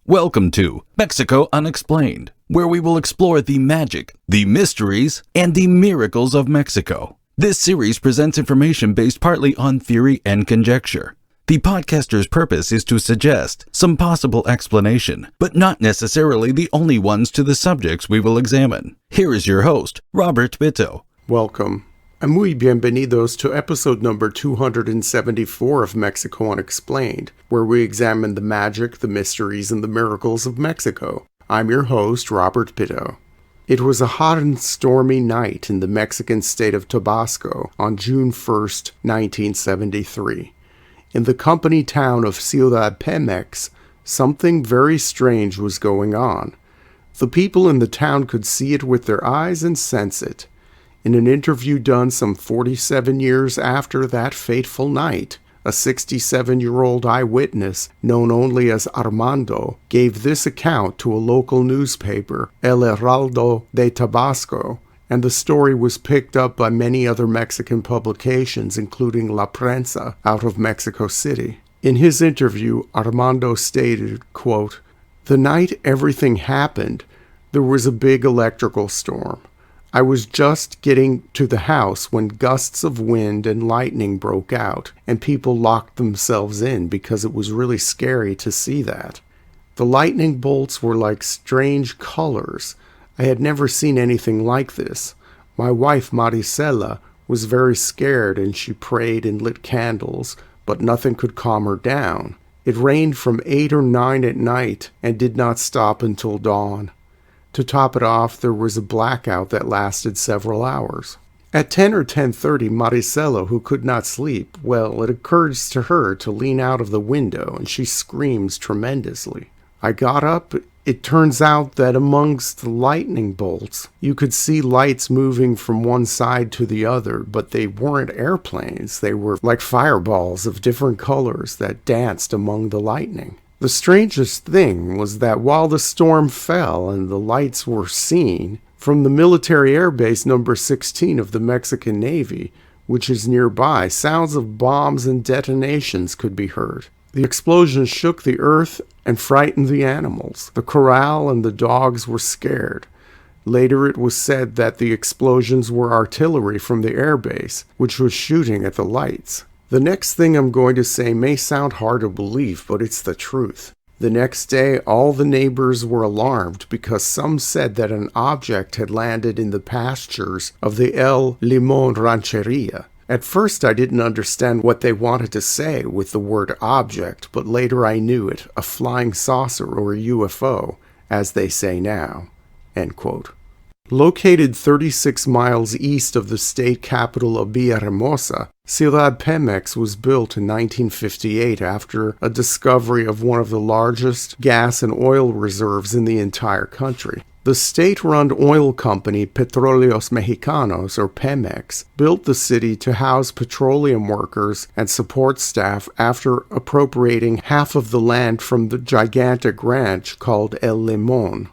Welcome to Mexico Unexplained, where we will explore the magic, the mysteries, and the miracles of Mexico. This series presents information based partly on theory and conjecture. The podcaster's purpose is to suggest some possible explanation, but not necessarily the only ones to the subjects we will examine. Here is your host, Robert Bitto. Welcome. And muy bienvenidos to episode number 274 of Mexico Unexplained, where we examine the magic, the mysteries, and the miracles of Mexico. I'm your host, Robert Bitto. It was a hot and stormy night in the Mexican state of Tabasco on June 1st, 1973. In the company town of Ciudad Pemex, something very strange was going on. The people in the town could see it with their eyes and sense it. In an interview done some 47 years after that fateful night, a 67-year-old eyewitness, known only as Armando, gave this account to a local newspaper, El Heraldo de Tabasco, and the story was picked up by many other Mexican publications, including La Prensa, out of Mexico City. In his interview, Armando stated, quote, "The night everything happened, there was a big electrical storm. I was just getting to the house when gusts of wind and lightning broke out, and people locked themselves in because it was really scary to see that. The lightning bolts were like strange colors. I had never seen anything like this. My wife, Maricela, was very scared and she prayed and lit candles, but nothing could calm her down. It rained from 8 or 9 at night and did not stop until dawn. To top it off, there was a blackout that lasted several hours. At 10 or 10:30, Maricela, who could not sleep, it occurs to her to lean out of the window, and she screams tremendously. I got up. It turns out that amongst the lightning bolts, you could see lights moving from one side to the other, but they weren't airplanes. They were like fireballs of different colors that danced among the lightning. The strangest thing was that while the storm fell and the lights were seen, from the military airbase number 16 of the Mexican Navy, which is nearby, sounds of bombs and detonations could be heard. The explosions shook the earth and frightened the animals. The corral and the dogs were scared. Later it was said that the explosions were artillery from the airbase, which was shooting at the lights. The next thing I'm going to say may sound hard to believe, but it's the truth. The next day, all the neighbors were alarmed because some said that an object had landed in the pastures of the El Limon Rancheria. At first, I didn't understand what they wanted to say with the word object, but later I knew it, a flying saucer or a UFO, as they say now." End quote. Located 36 miles east of the state capital of Villahermosa, Ciudad Pemex was built in 1958 after a discovery of one of the largest gas and oil reserves in the entire country. The state-run oil company Petróleos Mexicanos, or Pemex, built the city to house petroleum workers and support staff after appropriating half of the land from the gigantic ranch called El Limón.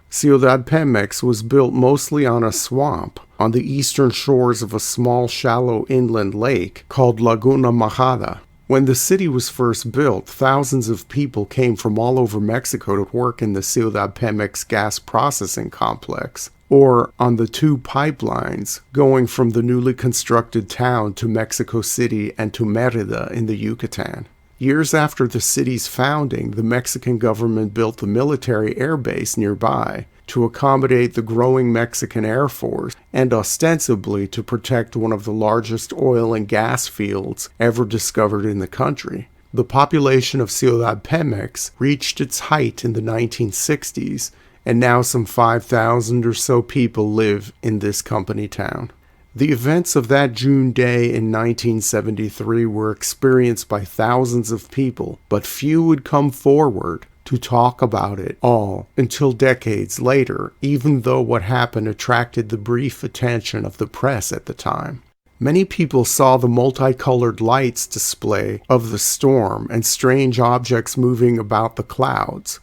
Ciudad Pemex was built mostly on a swamp on the eastern shores of a small shallow inland lake called Laguna Majada. When the city was first built, thousands of people came from all over Mexico to work in the Ciudad Pemex gas processing complex, or on the 2 pipelines going from the newly constructed town to Mexico City and to Mérida in the Yucatan. Years after the city's founding, the Mexican government built the military air base nearby to accommodate the growing Mexican Air Force and ostensibly to protect one of the largest oil and gas fields ever discovered in the country. The population of Ciudad Pemex reached its height in the 1960s, and now some 5,000 or so people live in this company town. The events of that June day in 1973 were experienced by thousands of people, but few would come forward to talk about it all until decades later, even though what happened attracted the brief attention of the press at the time. Many people saw the multicolored lights display of the storm and strange objects moving about the clouds.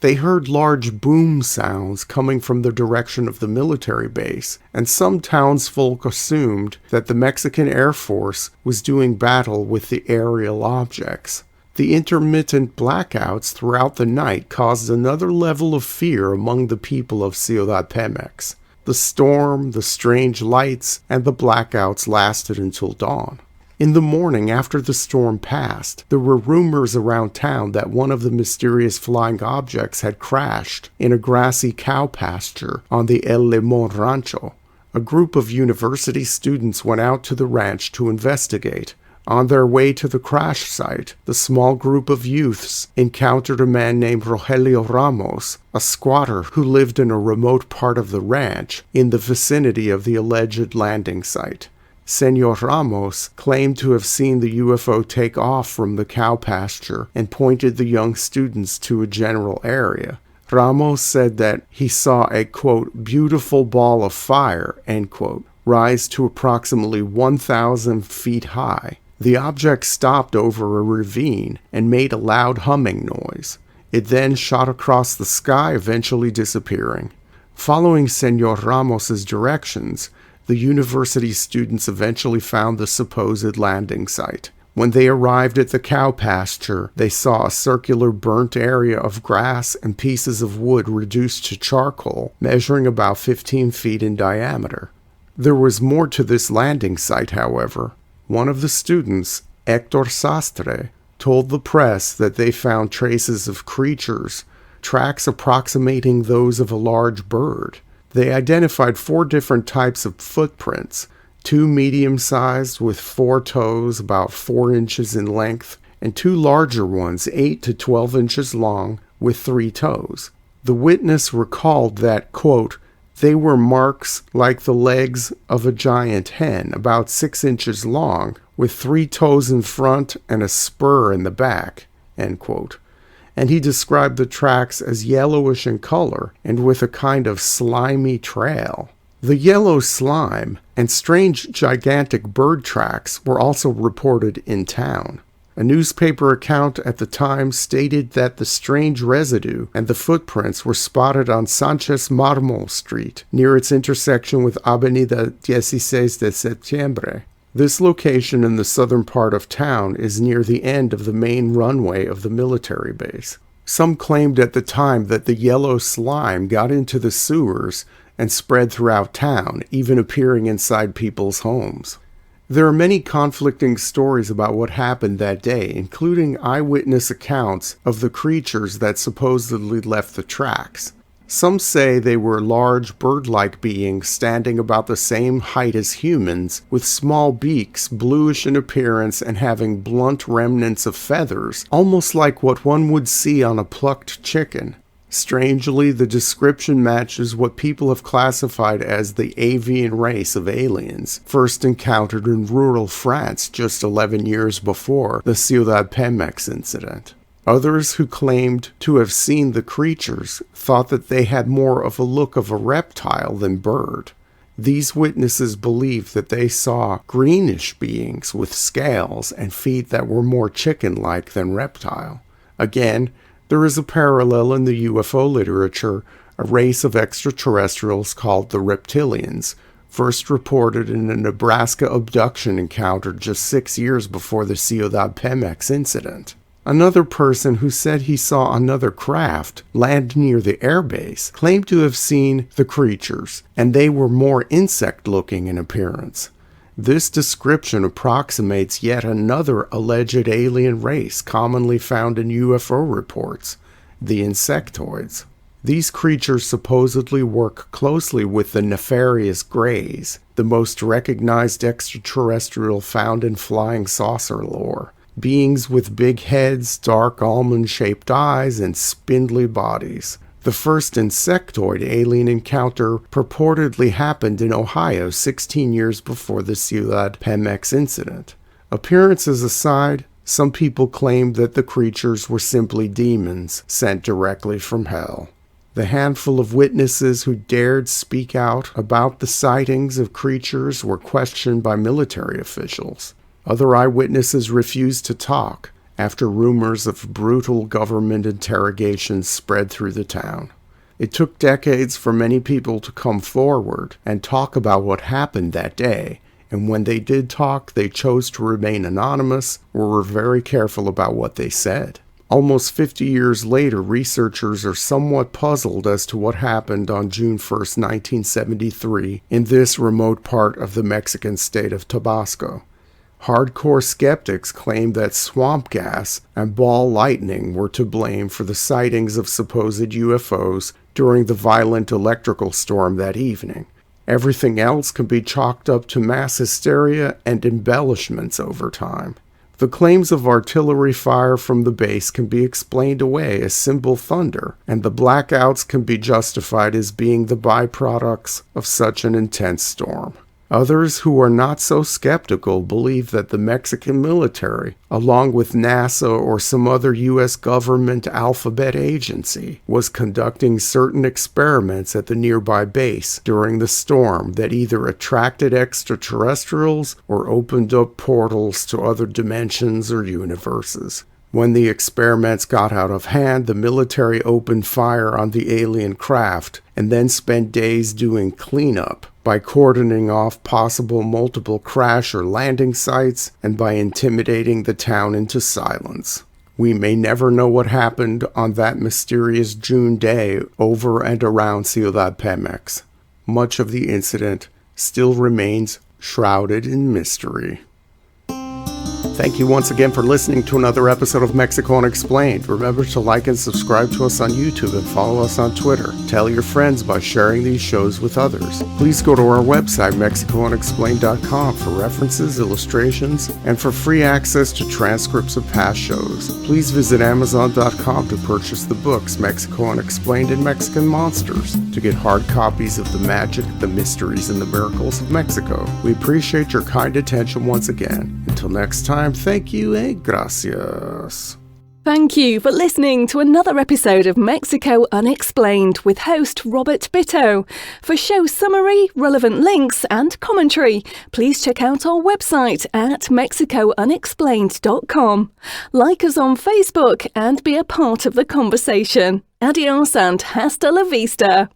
They heard large boom sounds coming from the direction of the military base, and some townsfolk assumed that the Mexican Air Force was doing battle with the aerial objects. The intermittent blackouts throughout the night caused another level of fear among the people of Ciudad Pemex. The storm, the strange lights, and the blackouts lasted until dawn. In the morning after the storm passed, there were rumors around town that one of the mysterious flying objects had crashed in a grassy cow pasture on the El Limón Rancho. A group of university students went out to the ranch to investigate. On their way to the crash site, the small group of youths encountered a man named Rogelio Ramos, a squatter who lived in a remote part of the ranch in the vicinity of the alleged landing site. Senor Ramos claimed to have seen the UFO take off from the cow pasture and pointed the young students to a general area. Ramos said that he saw a, quote, beautiful ball of fire, end quote, rise to approximately 1,000 feet high. The object stopped over a ravine and made a loud humming noise. It then shot across the sky, eventually disappearing. Following Senor Ramos's directions, the university students eventually found the supposed landing site. When they arrived at the cow pasture, they saw a circular burnt area of grass and pieces of wood reduced to charcoal, measuring about 15 feet in diameter. There was more to this landing site, however. One of the students, Héctor Sastre, told the press that they found traces of creatures, tracks approximating those of a large bird. They identified 4 different types of footprints, 2 medium-sized with 4 toes about 4 inches in length, and 2 larger ones 8 to 12 inches long with 3 toes. The witness recalled that, quote, they were marks like the legs of a giant hen, about 6 inches long, with 3 toes in front and a spur in the back, end quote. And he described the tracks as yellowish in color and with a kind of slimy trail. The yellow slime and strange gigantic bird tracks were also reported in town. A newspaper account at the time stated that the strange residue and the footprints were spotted on Sanchez Marmol Street, near its intersection with Avenida 16 de Septiembre. This location in the southern part of town is near the end of the main runway of the military base. Some claimed at the time that the yellow slime got into the sewers and spread throughout town, even appearing inside people's homes. There are many conflicting stories about what happened that day, including eyewitness accounts of the creatures that supposedly left the tracks. Some say they were large bird-like beings standing about the same height as humans, with small beaks, bluish in appearance and having blunt remnants of feathers, almost like what one would see on a plucked chicken. Strangely, the description matches what people have classified as the avian race of aliens, first encountered in rural France just 11 years before the Ciudad Pemex incident. Others who claimed to have seen the creatures thought that they had more of a look of a reptile than bird. These witnesses believed that they saw greenish beings with scales and feet that were more chicken-like than reptile. Again, there is a parallel in the UFO literature, a race of extraterrestrials called the reptilians, first reported in a Nebraska abduction encounter just 6 years before the Ciudad Pemex incident. Another person who said he saw another craft land near the airbase claimed to have seen the creatures, and they were more insect-looking in appearance. This description approximates yet another alleged alien race commonly found in UFO reports, the insectoids. These creatures supposedly work closely with the nefarious Greys, the most recognized extraterrestrial found in flying saucer lore. Beings with big heads, dark almond-shaped eyes, and spindly bodies. The first insectoid alien encounter purportedly happened in Ohio 16 years before the Ciudad Pemex incident. Appearances aside, some people claimed that the creatures were simply demons sent directly from hell. The handful of witnesses who dared speak out about the sightings of creatures were questioned by military officials. Other eyewitnesses refused to talk after rumors of brutal government interrogations spread through the town. It took decades for many people to come forward and talk about what happened that day, and when they did talk, they chose to remain anonymous or were very careful about what they said. Almost 50 years later, researchers are somewhat puzzled as to what happened on June 1st, 1973, in this remote part of the Mexican state of Tabasco. Hardcore skeptics claim that swamp gas and ball lightning were to blame for the sightings of supposed UFOs during the violent electrical storm that evening. Everything else can be chalked up to mass hysteria and embellishments over time. The claims of artillery fire from the base can be explained away as simple thunder, and the blackouts can be justified as being the byproducts of such an intense storm. Others who are not so skeptical believe that the Mexican military, along with NASA or some other U.S. government alphabet agency, was conducting certain experiments at the nearby base during the storm that either attracted extraterrestrials or opened up portals to other dimensions or universes. When the experiments got out of hand, the military opened fire on the alien craft and then spent days doing cleanup by cordoning off possible multiple crash or landing sites and by intimidating the town into silence. We may never know what happened on that mysterious June day over and around Ciudad Pemex. Much of the incident still remains shrouded in mystery. Thank you once again for listening to another episode of Mexico Unexplained. Remember to like and subscribe to us on YouTube and follow us on Twitter. Tell your friends by sharing these shows with others. Please go to our website, MexicoUnexplained.com, for references, illustrations, and for free access to transcripts of past shows. Please visit Amazon.com to purchase the books Mexico Unexplained and Mexican Monsters to get hard copies of the magic, the mysteries, and the miracles of Mexico. We appreciate your kind attention once again. Until next time, thank you and gracias. Thank you for listening to another episode of Mexico Unexplained with host Robert Bitto. For show summary, relevant links and commentary, please check out our website at mexicounexplained.com. Like us on Facebook and be a part of the conversation. Adios and hasta la vista.